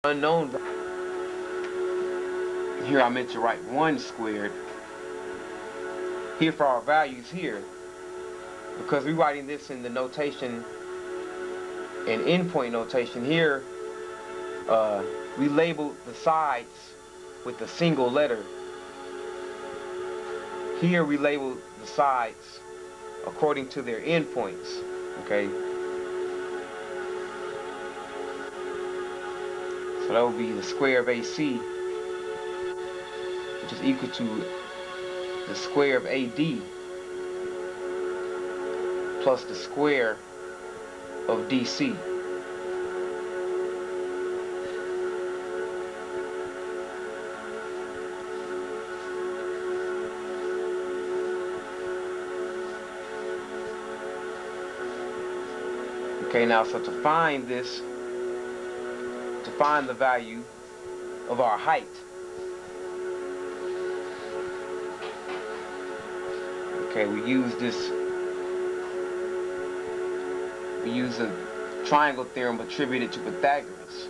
unknown. Here I meant to write 1 squared. Here for our values here, because we're writing this in the notation and endpoint notation here, we label the sides with a single letter. Here we label the sides according to their endpoints. Okay. So that would be the square of AC, which is equal to the square of AD plus the square of DC. Okay, now so to find this, to find the value of our height, okay, we use a triangle theorem attributed to Pythagoras.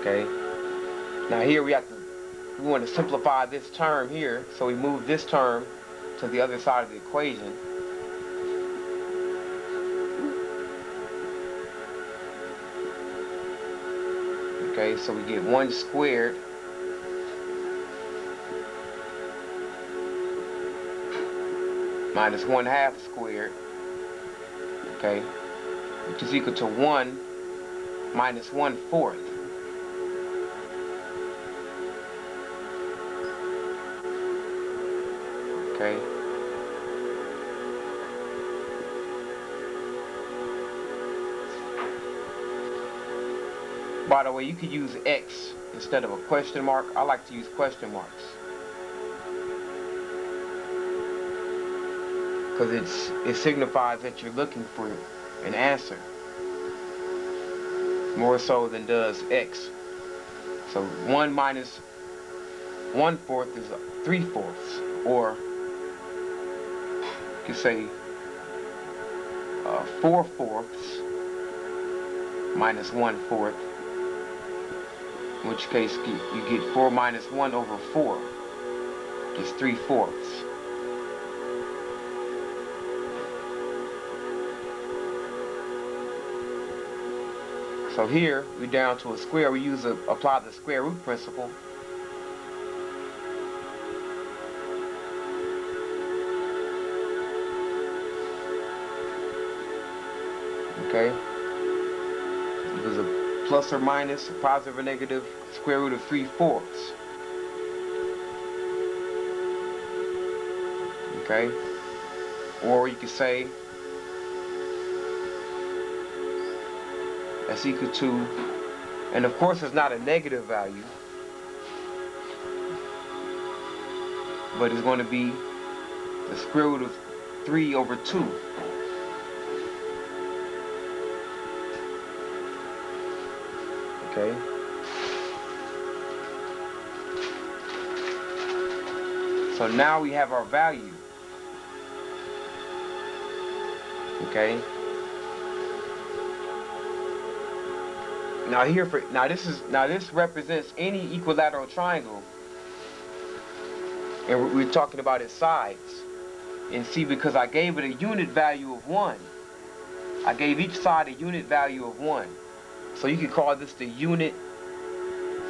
Okay. Now here we want to simplify this term here, so we move this term to the other side of the equation. Okay, so we get 1 squared minus 1/2 squared, okay, which is equal to 1 minus 1/4. Okay. By the way, you could use X instead of a question mark. I like to use question marks because it signifies that you're looking for an answer more so than does X. So 1 minus 1/4 is 3/4, or you could say 4/4 minus 1/4, in which case you get 4 minus 1 over 4 is 3/4. So here we're down to a square. We apply the square root principle. Okay. It was a plus or minus, a positive or negative square root of 3/4. Okay. Or you could say that's equal to, and of course it's not a negative value, but it's going to be the square root of 3/2. Okay. So now we have our value. Okay. Now this represents any equilateral triangle, and we're talking about its sides. And see, because I gave it a unit value of 1, I gave each side a unit value of 1. So you could call this the unit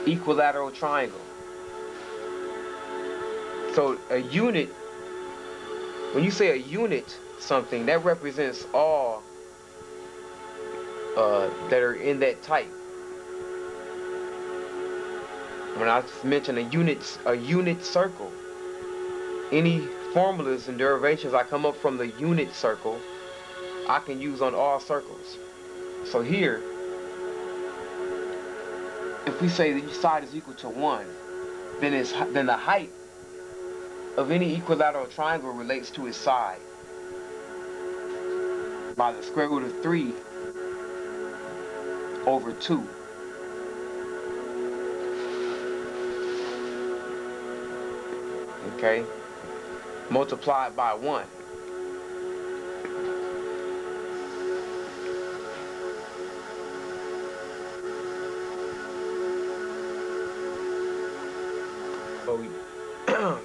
equilateral triangle. So a unit, when you say a unit something, that represents all that are in that type. When I mention a unit circle, any formulas and derivations I come up from the unit circle, I can use on all circles. So here, if we say that each side is equal to 1, then the height of any equilateral triangle relates to its side by the square root of 3/2. okay, multiplied by 1.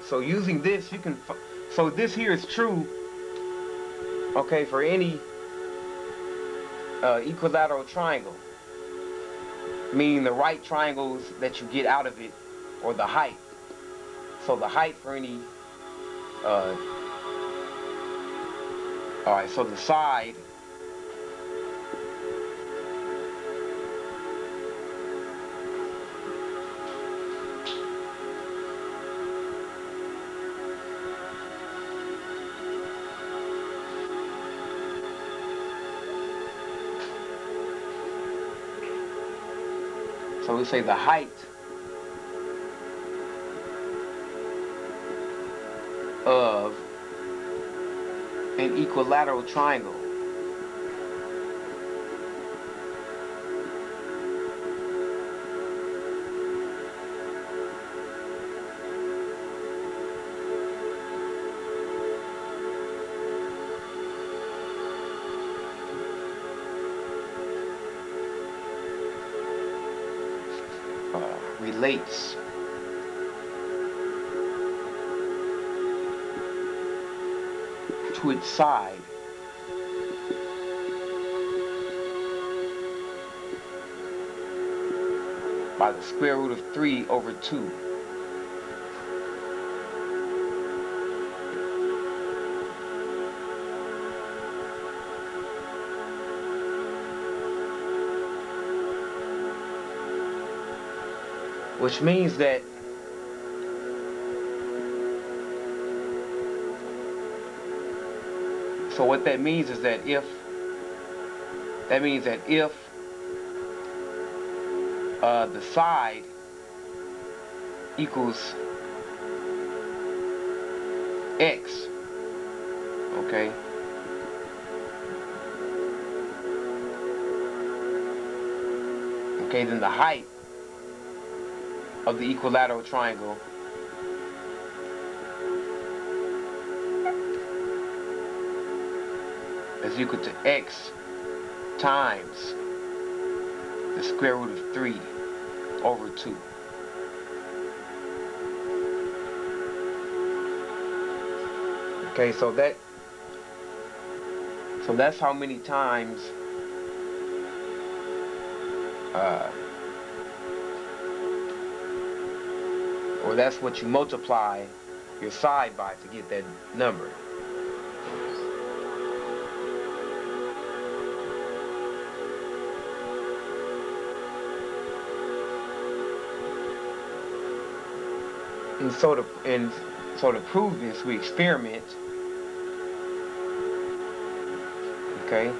So using this, you can, so this here is true, okay, for any equilateral triangle, meaning the right triangles that you get out of it, or the height. So the height for any, alright, so the side, so we say the height of an equilateral triangle relates to its side by the square root of 3 over 2. Which means that so what that means is that if the side equals x, okay, then the height of the equilateral triangle is equal to x times the square root of 3 over 2. Okay, so that's how many times or that's what you multiply your side by to get that number. And so to prove this, we experiment. Okay.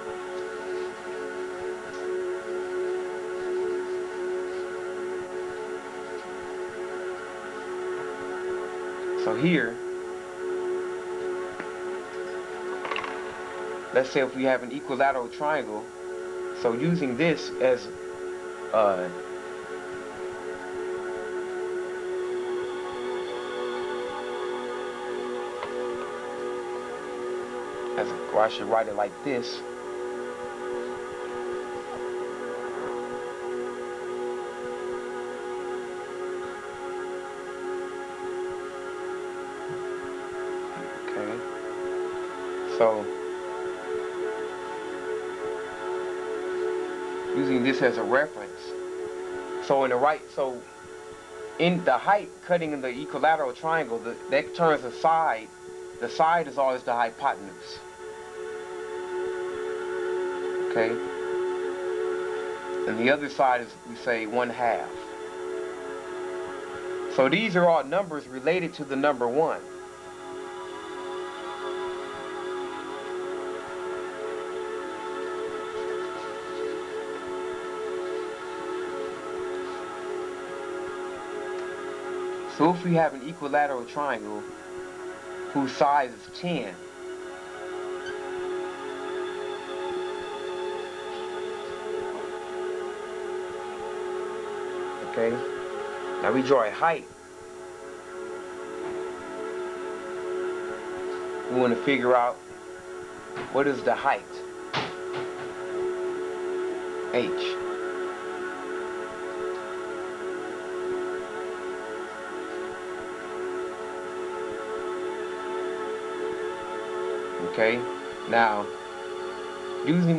So here, let's say if we have an equilateral triangle, so using this as or I should write it like this. Okay. So using this as a reference. So in the height cutting in the equilateral triangle, that turns the side is always the hypotenuse. Okay? And the other side is, we say, 1/2. So these are all numbers related to the number 1. So if we have an equilateral triangle whose size is 10, okay, now we draw a height we want to figure out what is the height, h. Okay, now using